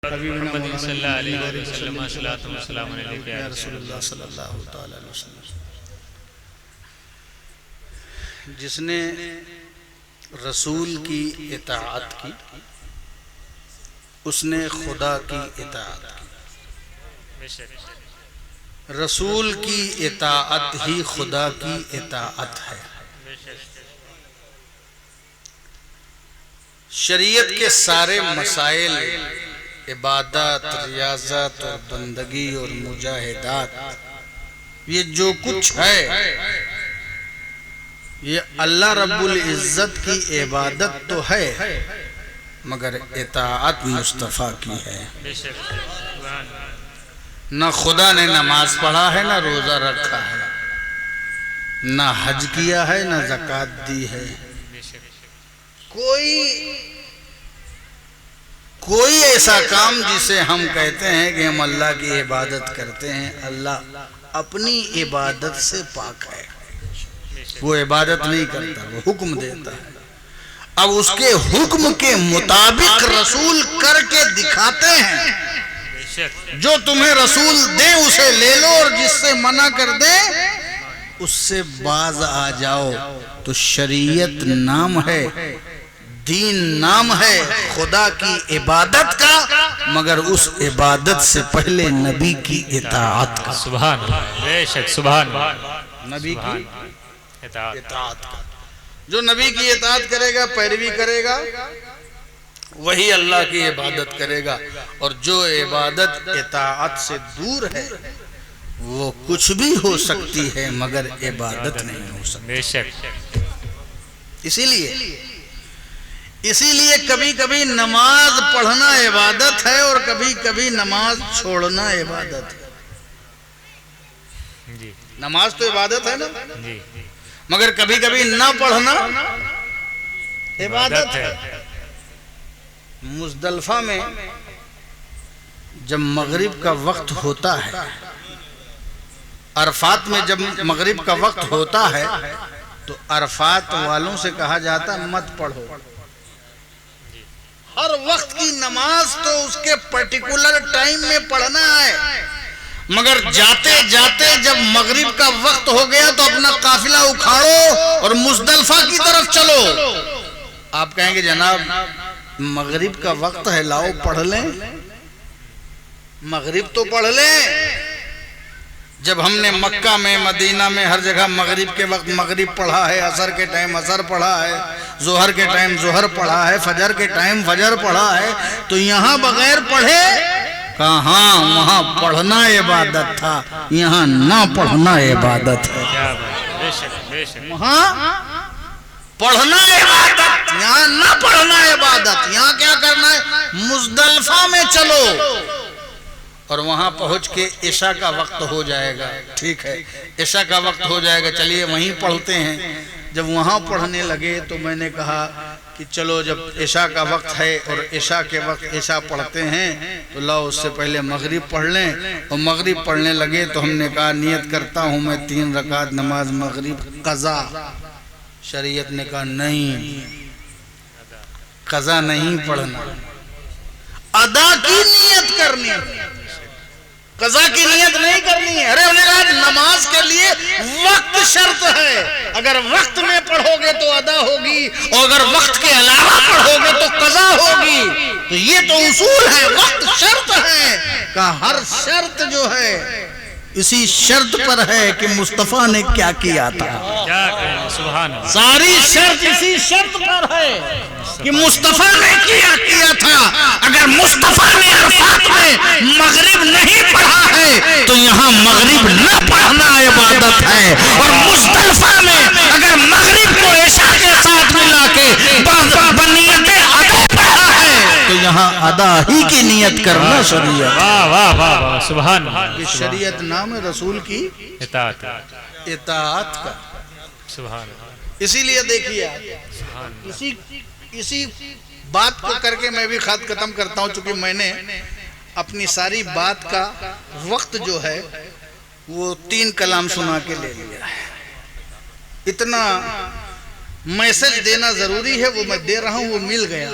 محمد صلی اللہ علیہ وسلم صلاۃ و سلام علیک یا رسول اللہ صلی اللہ تعالی علیہ وسلم۔ جس نے رسول کی اطاعت کی اس نے خدا کی اطاعت کی۔ رسول کی اطاعت ہی خدا کی اطاعت ہے۔ شریعت کے سارے مسائل، عبادات، ریاضت اور بندگی اور مجاہدات، یہ جو کچھ ہے یہ اللہ رب العزت کی عبادت تو ہے مگر اطاعت مصطفیٰ کی ہے۔ نہ خدا نے نماز پڑھا ہے، نہ روزہ رکھا ہے، نہ حج کیا ہے، نہ زکوٰۃ دی ہے۔ کوئی ایسا کام جسے ہم کہتے ہیں کہ ہم اللہ کی عبادت کرتے ہیں، اللہ اپنی عبادت سے پاک ہے، وہ عبادت نہیں کرتا، وہ حکم دیتا ہے۔ اب اس کے حکم کے مطابق رسول کر کے دکھاتے ہیں۔ جو تمہیں رسول دے اسے لے لو اور جس سے منع کر دے اس سے باز آ جاؤ۔ تو شریعت نام ہے، دین نام ہے خدا کی عبادت کا، مگر اس عبادت سے پہلے نبی کی اطاعت کا۔ سبحان اللہ، بے شک سبحان اللہ، نبی کی اطاعت کا۔ جو نبی کی اطاعت کرے گا، پیروی کرے گا، وہی اللہ کی عبادت کرے گا۔ اور جو عبادت اطاعت سے دور ہے وہ کچھ بھی ہو سکتی ہے مگر عبادت نہیں ہو سکتی۔ بے شک۔ اسی لیے کبھی کبھی نماز پڑھنا عبادت ہے اور کبھی کبھی نماز چھوڑنا عبادت ہے۔ نماز تو عبادت ہے نا، مگر کبھی کبھی نہ پڑھنا عبادت ہے۔ مزدلفہ میں جب مغرب کا وقت ہوتا ہے، عرفات میں جب مغرب کا وقت ہوتا ہے تو عرفات والوں سے کہا جاتا ہے مت پڑھو۔ ہر وقت کی نماز تو اس کے پرٹیکولر ٹائم میں پڑھنا ہے، مگر جاتے جاتے جب مغرب کا وقت ہو گیا تو اپنا قافلہ اکھاڑو اور مزدلفہ کی طرف چلو۔ آپ کہیں گے جناب مغرب کا وقت ہے، لاؤ پڑھ لیں، مغرب تو پڑھ لیں۔ جب ہم نے مکہ میں، مدینہ میں، ہر جگہ مغرب کے وقت مغرب پڑھا ہے، عصر کے ٹائم عصر پڑھا ہے، ظہر کے ٹائم ظہر پڑھا ہے، فجر کے ٹائم فجر پڑھا ہے، تو یہاں بغیر پڑھے کہاں؟ وہاں پڑھنا عبادت تھا، یہاں نہ پڑھنا عبادت ہے۔ وہاں پڑھنا عبادت، یہاں نہ پڑھنا عبادت۔ یہاں کیا کرنا ہے؟ مزدلفہ میں چلو اور وہاں پہنچ کے عشاء کا وقت ہو جائے گا، ٹھیک ہے، عشاء کا وقت ہو جائے گا، چلیے وہیں پڑھتے ہیں۔ جب وہاں پڑھنے لگے تو میں نے کہا کہ چلو جب عشاء کا وقت ہے اور عشاء کے وقت عشاء پڑھتے ہیں تو لاؤ اس سے پہلے مغرب پڑھ لیں۔ اور مغرب پڑھنے لگے تو ہم نے کہا نیت کرتا ہوں میں 3 رکعت نماز مغرب قضا۔ شریعت نے کہا نہیں، قضا نہیں پڑھنا، ادا کی نیت کرنی، قضا کی نیت نہیں کرنی ہے۔ ارے انہوں نے کہا نماز کے لیے وقت شرط ہے، اگر وقت میں پڑھو گے تو ادا ہوگی اور اگر وقت کے علاوہ پڑھو گے تو قضا ہوگی۔ تو یہ تو اصول ہے، وقت شرط ہے۔ کہ ہر شرط جو ہے اسی شرط پر ہے کہ مصطفیٰ نے کیا کیا تھا، ساری شرط اسی شرط پر ہے کہ مصطفیٰ نے کیا تھا۔ اگر مصطفیٰ نے عرفات میں مغرب نہیں پڑھا ہے تو یہاں مغرب نہ پڑھنا عبادت ہے، اور مزدلفہ میں اگر مغرب کو عشاء کے ساتھ ملا کے بنیت ادا پڑھا ہے تو یہاں ادا ہی کی نیت کرنا شریعت۔ واہ واہ واہ سبحان اللہ۔ شریعت نام ہے رسول کی اطاعت کا۔ سبحان اللہ۔ اسی لیے دیکھیے اسی بات کو کر کے میں بھی خط ختم کرتا ہوں، چونکہ میں نے اپنی ساری بات کا وقت جو ہے وہ 3 کلام سنا کے لے لیا ہے۔ اتنا میسج دینا ضروری ہے، وہ میں دے رہا ہوں، وہ مل گیا۔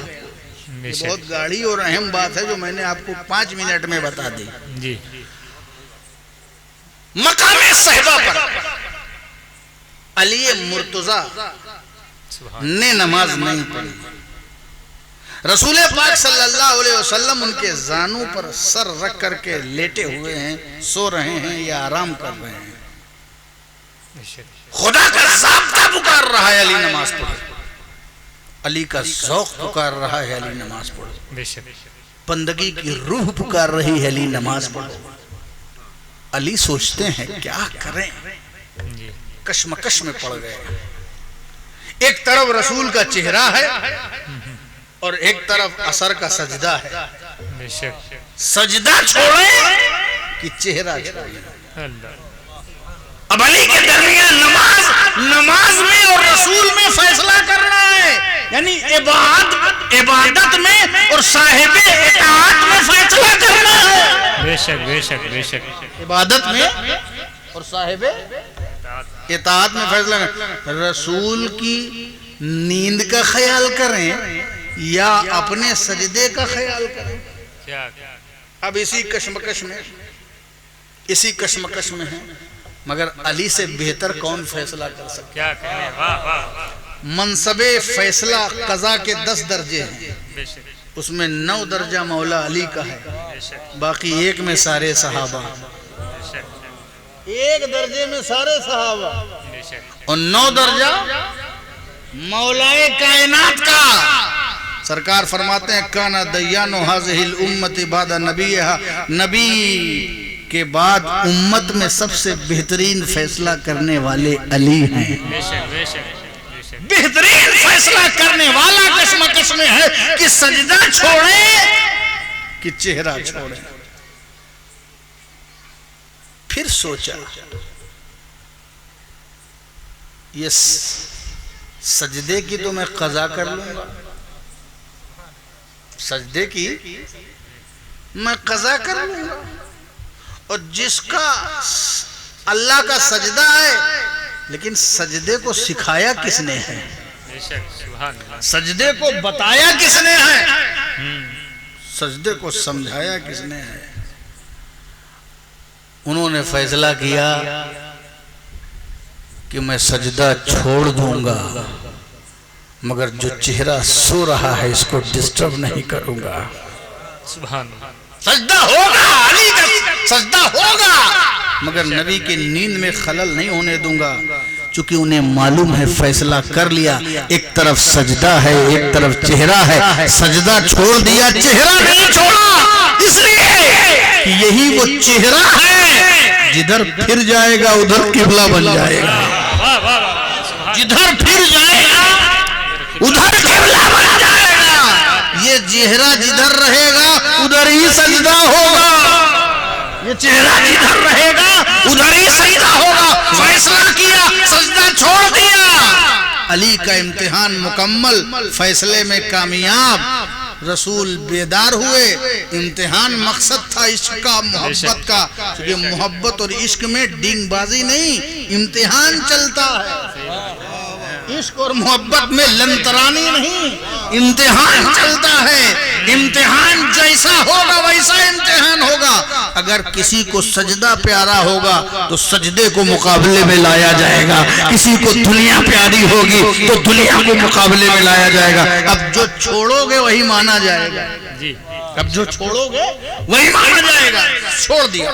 یہ بہت گاڑی اور اہم بات ہے جو میں نے آپ کو 5 منٹ میں بتا دی. جی مقام صحبہ پر علی مرتضیٰ نے نماز نہیں پڑھی. رسول پاک صلی اللہ علیہ وسلم ان کے زانوں پر سر رکھ کر کے لیٹے ہوئے ہیں, سو رہے ہیں یا آرام کر رہے ہیں. خدا کا ضابطہ پکار رہا ہے علی نماز پڑھو. علی کا ذوق پکار رہا ہے علی نماز پڑھو. بندگی کی روح پکار رہی ہے علی نماز پڑھو. علی سوچتے ہیں کیا کریں, کشمکش میں پڑ گئے. ایک طرف رسول کا چہرہ ہے اور ایک طرف عصر کا سجدہ ہے. سجدہ چھوڑیں کہ چہرہ چھوڑیں. اب علی کے درمیان نماز میں اور رسول میں فیصلہ کرنا ہے, یعنی عبادت میں اور صاحب اطاعت میں فیصلہ کرنا ہے. بے شک بے شک بے شک. عبادت میں اور صاحب اطاعت میں فیصلہ کرنا. رسول کی نیند کا خیال کریں یا اپنے سجدے کا خیال کریں. اب اسی کشمکش میں ہیں, مگر علی سے بہتر کون فیصلہ کر سکتا ہے. منصب فیصلہ قضا کے 10 درجے ہیں, اس میں 9 درجہ مولا علی کا ہے, باقی ایک میں سارے صحابہ. ایک درجے میں سارے صحابہ اور 9 درجہ مولا کائنات کا. سرکار فرماتے ہیں کانا دیانو ہذہ الامت بعد نبیہا, نبی کے بعد امت میں سب سے بہترین فیصلہ کرنے والے علی ہیں. بہترین فیصلہ کرنے والا کشمکش میں ہے کہ سجدہ چھوڑیں کہ چہرہ چھوڑیں. پھر سوچا یہ سجدے کی تو میں قضا کر لوں گا, سجدے کی میں قضا کر لوں گا, اور جس کا اللہ کا سجدہ ہے, لیکن سجدے کو سکھایا کس نے ہے, سجدے کو بتایا کس نے ہے, سجدے کو سمجھایا کس نے ہے. انہوں نے فیصلہ کیا کہ میں سجدہ چھوڑ دوں گا, مگر جو چہرہ سو رہا ہے اس کو ڈسٹرب نہیں کروں گا. سجدہ ہوگا, علی کا سجدہ ہوگا, مگر نبی کی نیند میں خلل نہیں ہونے دوں گا. چونکہ انہیں معلوم ہے فیصلہ کر لیا, ایک طرف سجدہ ہے ایک طرف چہرہ ہے. سجدہ چھوڑ دیا, چہرہ نہیں چھوڑا, اس لیے کہ یہی وہ چہرہ ہے جدھر پھر جائے گا ادھر قبلہ بن جائے گا, جدھر پھر جائے گا ادھر قبلہ بن جائے گا. یہ چہرہ جدھر رہے گا ادھر ہی سجدہ ہوگا, یہ چہرہ جدھر رہے گا ادھر ہی سجدہ ہوگا. فیصلہ کیا, سجدہ چھوڑ دیا. علی کا امتحان مکمل, فیصلے میں کامیاب. رسول بیدار ہوئے. امتحان مقصد تھا عشق کا, محبت کا, کیونکہ محبت اور عشق میں ڈنگ بازی نہیں, امتحان چلتا ہے. عشق اور محبت میں لنترانی نہیں, امتحان چلتا ہے. امتحان جیسا ہوگا ویسا امتحان ہوگا. اگر کسی کو سجدہ پیارا ہوگا تو سجدے کو مقابلے میں لایا جائے گا, کسی کو دنیا پیاری ہوگی تو دنیا کو مقابلے میں لایا جائے گا. اب جو چھوڑو گے وہی مانا جائے گا, اب جو چھوڑو گے وہی مانا جائے گا. چھوڑ دیا,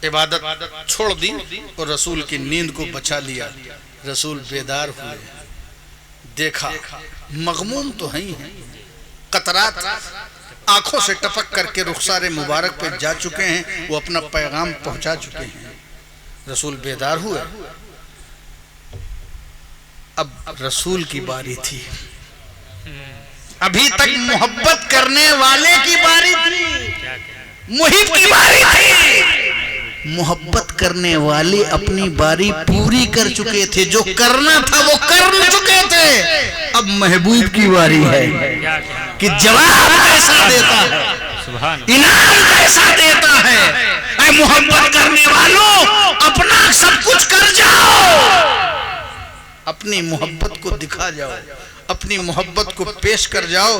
عبادت چھوڑ دی اور رسول کی نیند کو بچا لیا. رسول بیدار ہوئے, دیکھا مغموم تو ہیں, قطرات آنکھوں سے ٹپک کر کے رخسار مبارک پہ جا چکے ہیں, وہ اپنا پیغام پہنچا چکے ہیں. رسول بیدار ہوئے. اب رسول کی باری تھی, ابھی تک محبت کرنے والے کی باری تھی, محب کی باری تھی. محبت کرنے والے اپنی باری پوری کر چکے تھے, جو کرنا تھا وہ کر چکے تھے. اب محبوب کی باری ہے کہ جواب کیسا دیتا ہے, انعام کیسا دیتا ہے. اے محبت کرنے والوں, اپنا سب کچھ کر جاؤ. اپنی محبت کو دکھا جاؤ، اپنی محبت کو پیش کر جاؤ،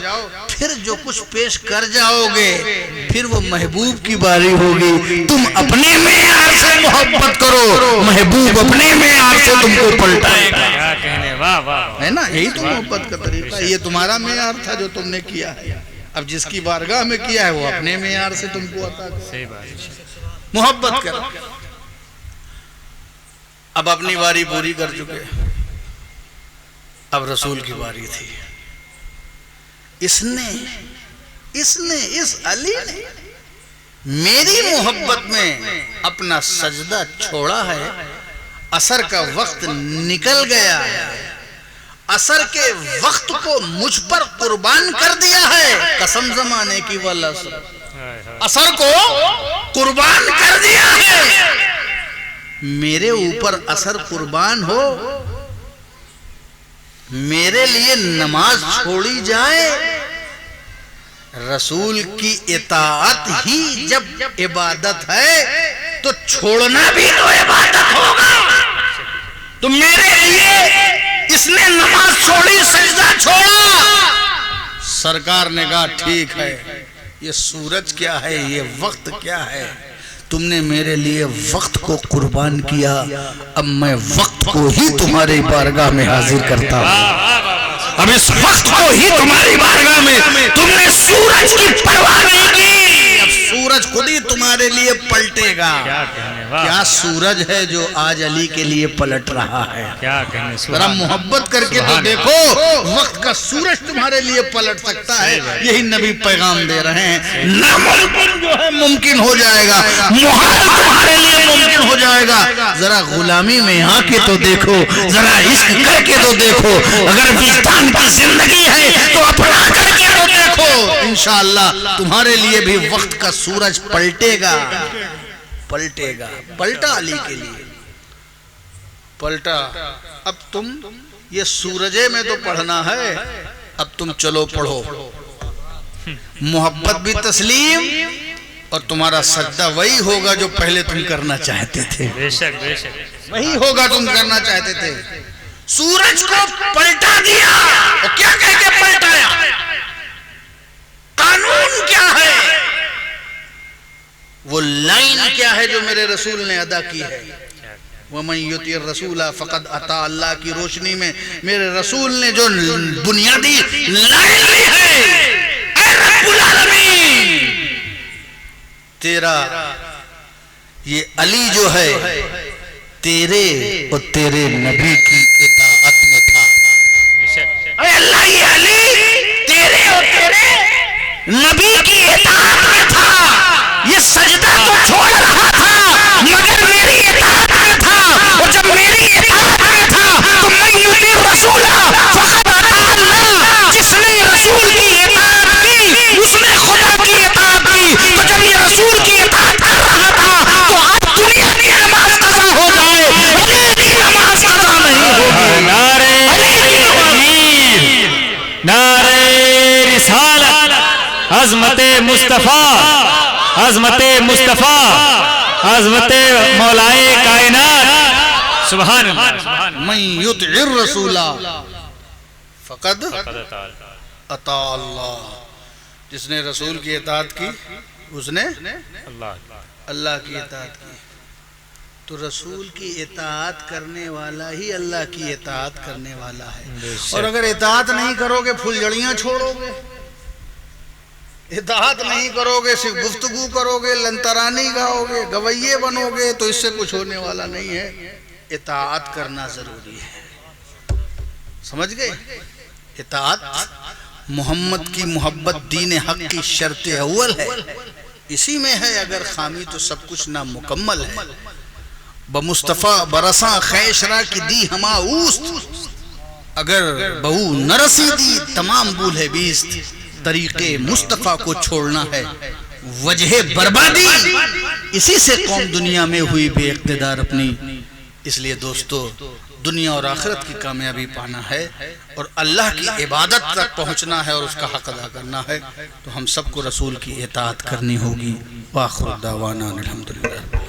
پھر جو کچھ پیش کر جاؤ گے پھر وہ محبوب کی باری ہوگی۔ تم اپنے معیار سے محبت کرو، محبوب اپنے معیار سے تم کو پلٹائے گا۔ کیا کہنے، واہ واہ، ہے نا، یہی تو محبت کا طریقہ ہے۔ یہ تمہارا معیار تھا جو تم نے کیا ہے، اب جس کی بارگاہ میں کیا ہے وہ اپنے معیار سے تم کو عطا کرے۔ صحیح بات، محبت کرو۔ اب اپنی باری پوری کر چکے، اب رسول کی باری تھی۔ اس علی نے میری محبت میں اپنا سجدہ چھوڑا ہے، عصر کا وقت نکل گیا ہے، عصر کے وقت کو مجھ پر قربان کر دیا ہے، قسم زمانے کی والعصر، عصر کو قربان کر دیا ہے۔ میرے اوپر عصر قربان ہو، میرے لیے نماز چھوڑی جائے، رسول کی اطاعت ہی جب عبادت ہے تو چھوڑنا بھی تو عبادت ہوگا۔ تو میرے لیے اس نے نماز چھوڑی، سجدہ چھوڑا۔ سرکار نے کہا ٹھیک ہے، یہ سورج کیا ہے، یہ وقت کیا ہے، تم نے میرے لیے وقت کو قربان کیا، اب میں وقت کو ہی تمہاری بارگاہ میں حاضر کرتا ہوں۔ اب اس وقت کو ہی تمہاری بارگاہ میں، تم نے سورج کی پرواہ نہیں کی، اب سورج خود ہی تمہارے لیے پلٹے گا۔ کیا سورج ہے جو آج علی کے لیے پلٹ رہا ہے؟ کیا کہنے، ذرا محبت کر کے تو دیکھو، وقت کا سورج تمہارے لیے پلٹ سکتا ہے، یہی نبی پیغام دے رہے ہیں۔ ناممکن جو ہے ممکن ہو جائے گا، محال تمہارے لیے ممکن ہو جائے گا۔ ذرا غلامی میں آ کے تو دیکھو، ذرا عشق کر کے تو دیکھو، اگر وجدان کی زندگی ہے تو اپنا کر کے تو دیکھو، انشاءاللہ تمہارے لیے بھی وقت کا سورج پلٹے گا، پلٹے گا۔ پلٹا علی کے لیے، پلٹا۔ اب تم یہ سورجے میں تو پڑھنا ہے، اب تم چلو پڑھو، محبت بھی تسلیم، اور تمہارا سجدہ وہی ہوگا جو پہلے تم کرنا چاہتے تھے، بے شک بے شک، وہی ہوگا تم کرنا چاہتے تھے۔ سورج کو پلٹا دیا، اور کیا کہہ کے پلٹایا؟ قانون کیا ہے، وہ لائن کیا ہے جو میرے رسول نے ادا کی ہے؟ وَمَن يُطِعِ الرَّسُولَ فَقَدْ أَطَاعَ اللَّهَ کی روشنی میں میرے رسول نے جو بنیادی لائن لی ہے، اے رب العالمین، تیرا یہ علی جو ہے تیرے اور تیرے نبی کی اطاعت میں تھا۔ اے اللہ، یہ علی تیرے اور تیرے نبی کی اطاعت میں تھا، یہ سجدہ تو چھوڑ رہا تھا مگر میری اطاعت میں تھا، اور جب میری اطاعت میں تھا تو من یطع الرسول فقد اطاع اللہ، جس نے رسول کی اطاعت کی اس نے خدا کی اطاعت کی۔ تو جب یہ رسول کی اطاعت کر رہا تھا تو اب دنیا کی نماز قضا ہو جائے، علی کی نماز قضا نہیں ہوگی۔ نعرہ تکبیر، نعرہ رسالت، عظمت مصطفیٰ، عظمت مصطفیٰ، عظمت مولائے کائنات، سبحان اللہ۔ من یطع الرسول فقد اطاع اللہ، جس نے رسول کی اطاعت کی اس نے اللہ کی اطاعت کی۔ تو رسول کی اطاعت کرنے والا ہی اللہ کی اطاعت کرنے والا ہے، اور اگر اطاعت نہیں کرو گے پھل جڑیاں چھوڑو گے، اطاعت نہیں کرو گے صرف گفتگو کرو گے، لنترانی گاؤ گے، گویے بنو گے، تو اس سے کچھ ہونے والا نہیں ہے۔ اطاعت کرنا ضروری ہے، سمجھ گئے؟ اطاعت محمد کی محبت دین حق کی شرط اول ہے، اسی میں ہے، اگر خامی تو سب کچھ نامکمل ہے۔ بمصطفیٰ برساں خیشرا کی دی ہما اوست، اگر بہو نرسی دی تمام بولے بیست، طریقے مصطفیٰ کو چھوڑنا ہے وجہ بربادی، اسی سے قوم دنیا میں ہوئی بے اقتدار اپنی۔ اس لیے دوستو، دنیا اور آخرت کی کامیابی پانا ہے اور اللہ کی عبادت تک پہنچنا ہے اور اس کا حق ادا کرنا ہے، تو ہم سب کو رسول کی اطاعت کرنی ہوگی۔ وآخر دعوانا الحمدللہ۔